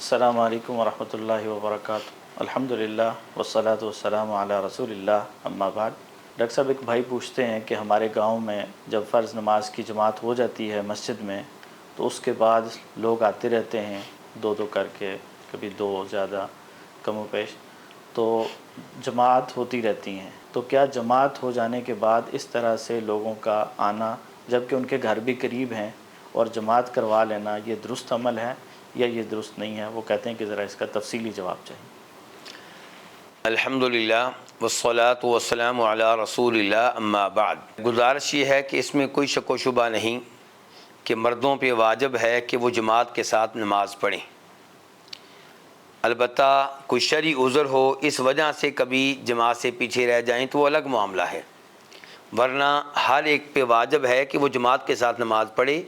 अस्सलामु अलैकुम वरहमतुल्लाहि वबरकातुहू। अल्हम्दुलिल्लाह वस्सलातु वस्सलामु अला रसूलिल्लाह अम्मा बाद। डॉक्टर साहब, एक भाई पूछते हैं कि हमारे गांव में जब फ़र्ज़ नमाज की जमात हो जाती है मस्जिद में, तो उसके बाद लोग आते रहते हैं दो दो करके, कभी दो ज़्यादा कम पेश, तो जमात होती रहती हैं। तो क्या जमात हो जाने के बाद इस तरह से लोगों का आना, जबकि उनके घर भी करीब हैं, और जमात करवा लेना, ये दुरुस्त अमल है या ये दुरुस्त नहीं है? वो कहते हैं कि ज़रा इसका तफसीली जवाब चाहिए। अल्हम्दुलिल्लाह वस्सलातु वस्सलामु अला रसूलिल्लाह अम्मा बाद। गुजारिश ये है कि इसमें कोई शक व शुबा नहीं कि मर्दों पे वाजिब है कि वो जमात के साथ नमाज़ पढ़ें। अलबत्ता कोई शरई उज़र हो, इस वजह से कभी जमात से पीछे रह जाएं तो वो अलग मामला है, वरना हर एक पे वाजिब है कि वो जमात के साथ नमाज़ पढ़े।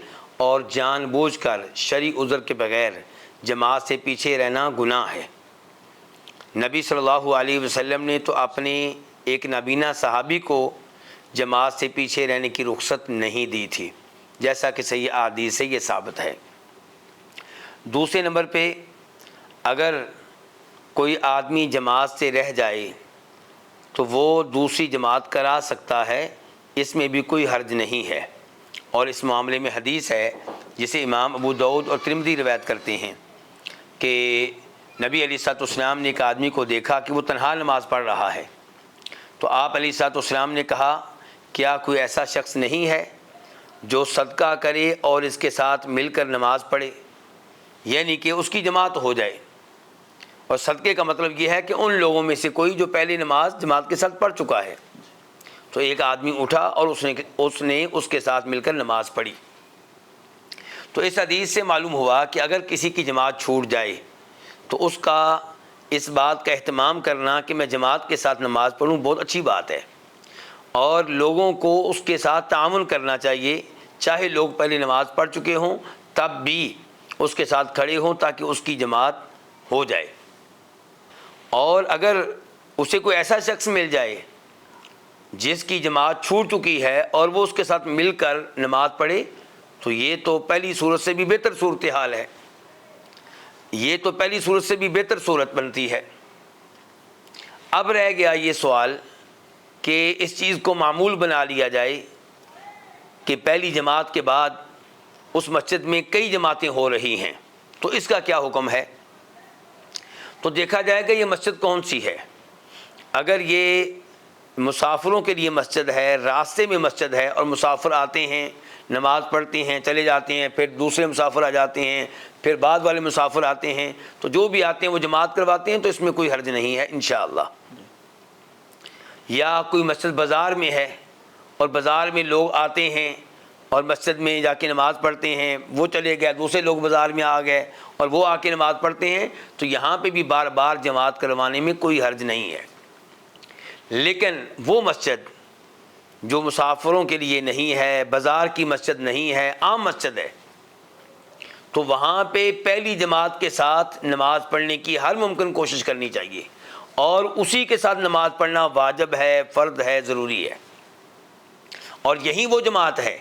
और जानबूझकर शरई उज़र के बग़ैर जमात से पीछे रहना गुनाह है। नबी सल्लल्लाहु अलैहि वसल्लम ने तो अपने एक नबीना सहाबी को जमात से पीछे रहने की रुख्सत नहीं दी थी, जैसा कि सही हदीस से ये साबित है। दूसरे नंबर पे, अगर कोई आदमी जमात से रह जाए तो वो दूसरी जमात करा सकता है, इसमें भी कोई हर्ज नहीं है। और इस मामले में हदीस है जिसे इमाम अबू दाऊद और तिरमिज़ी रिवायत करते हैं कि नबी अलैहिस्सलाम ने एक आदमी को देखा कि वो तन्हा नमाज़ पढ़ रहा है। तो आप अलैहिस्सलाम ने कहा, क्या कोई ऐसा शख्स नहीं है जो सदका करे और इसके साथ मिलकर नमाज़ पढ़े, यानी कि उसकी जमात हो जाए। और सदक़े का मतलब ये है कि उन लोगों में से कोई जो पहले नमाज जमात के साथ पढ़ चुका है। तो एक आदमी उठा और उसने उसके साथ मिलकर नमाज़ पढ़ी। तो इस हदीस से मालूम हुआ कि अगर किसी की जमात छूट जाए तो उसका इस बात का एहतमाम करना कि मैं जमात के साथ नमाज़ पढ़ूँ बहुत अच्छी बात है, और लोगों को उसके साथ तामुन करना चाहिए, चाहे लोग पहले नमाज़ पढ़ चुके हों तब भी उसके साथ खड़े हों ताकि उसकी जमात हो जाए। और अगर उसे कोई ऐसा शख्स मिल जाए जिसकी जमात छूट चुकी है और वो उसके साथ मिलकर नमाज़ पढ़े, तो ये तो पहली सूरत से भी बेहतर सूरत हाल है, ये तो पहली सूरत से भी बेहतर सूरत बनती है। अब रह गया ये सवाल कि इस चीज़ को मामूल बना लिया जाए कि पहली जमात के बाद उस मस्जिद में कई जमातें हो रही हैं, तो इसका क्या हुक्म है? तो देखा जाएगा ये मस्जिद कौन सी है। अगर ये मुसाफिरों के लिए मस्जिद है, रास्ते में मस्जिद है, और मुसाफिर आते हैं, नमाज़ पढ़ते हैं, चले जाते हैं, फिर दूसरे मुसाफिर आ जाते हैं, फिर बाद वाले मुसाफिर आते हैं, तो जो भी आते हैं वो जमात करवाते हैं, तो इसमें कोई हर्ज नहीं है इंशाअल्लाह। या कोई मस्जिद बाज़ार में है और बाज़ार में लोग आते हैं और मस्जिद में जाके नमाज़ पढ़ते हैं, वो चले गए, दूसरे लोग बाज़ार में आ गए और वो आके नमाज़ पढ़ते हैं, तो यहाँ पे भी बार बार जमात करवाने में कोई हर्ज नहीं है। लेकिन वो मस्जिद जो मुसाफिरों के लिए नहीं है, बाज़ार की मस्जिद नहीं है, आम मस्जिद है, तो वहाँ पे पहली जमात के साथ नमाज़ पढ़ने की हर मुमकिन कोशिश करनी चाहिए, और उसी के साथ नमाज़ पढ़ना वाजिब है, फ़र्द है, ज़रूरी है। और यही वो जमात है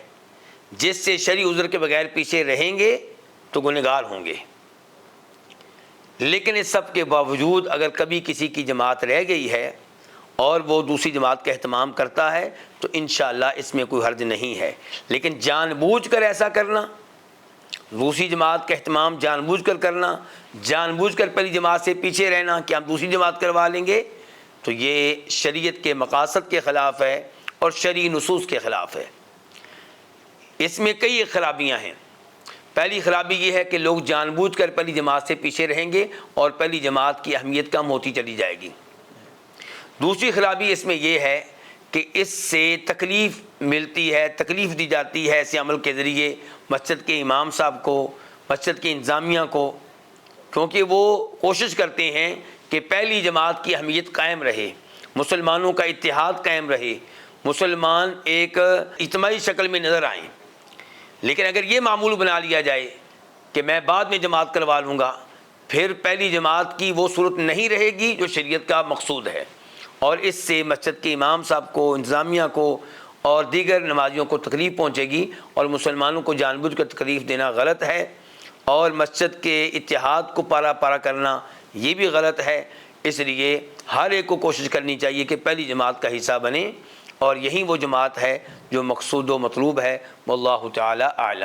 जिससे शरई उज़्र के बगैर पीछे रहेंगे तो गुनहगार होंगे। लेकिन इस सब के बावजूद अगर कभी किसी की जमात रह गई है और वो दूसरी जमात का एहतमाम करता है तो इंशाअल्लाह इसमें कोई हर्ज नहीं है। लेकिन जानबूझकर ऐसा करना, दूसरी जमात का एहतमाम जानबूझकर करना, जानबूझकर पहली जमात से पीछे रहना कि हम दूसरी जमात करवा लेंगे, तो ये शरीयत के मकासद के ख़िलाफ़ है और शरई नुसूस के ख़िलाफ़ है। इसमें कई खराबियाँ हैं। पहली खराबी ये है कि लोग जानबूझकर पहली जमात से पीछे रहेंगे और पहली जमात की अहमियत कम होती चली जाएगी। दूसरी खराबी इसमें यह है कि इससे तकलीफ़ मिलती है, तकलीफ़ दी जाती है ऐसे अमल के ज़रिए मस्जिद के इमाम साहब को, मस्जिद की इंतज़ामिया को, क्योंकि वो कोशिश करते हैं कि पहली जमात की अहमियत कायम रहे, मुसलमानों का इत्तेहाद कायम रहे, मुसलमान एक इज्तिमाई शक्ल में नज़र आएँ। लेकिन अगर ये मामूल बना लिया जाए कि मैं बाद में जमात करवा लूँगा, फिर पहली जमात की वो सूरत नहीं रहेगी जो शरीयत का मकसूद है, और इससे मस्जिद के इमाम साहब को, इंतज़ामिया को और दीगर नमाजियों को तकलीफ़ पहुँचेगी, और मुसलमानों को जानबूझकर तकलीफ़ देना गलत है। اور مسجد کے اتحاد کو پارا پارا کرنا یہ بھی غلط ہے۔ اس لیے ہر ایک کو کوشش کرنی چاہیے کہ پہلی جماعت کا حصہ بنے، اور یہی وہ جماعت ہے جو مقصود و مطلوب ہے۔ واللہ تعالی اعلم۔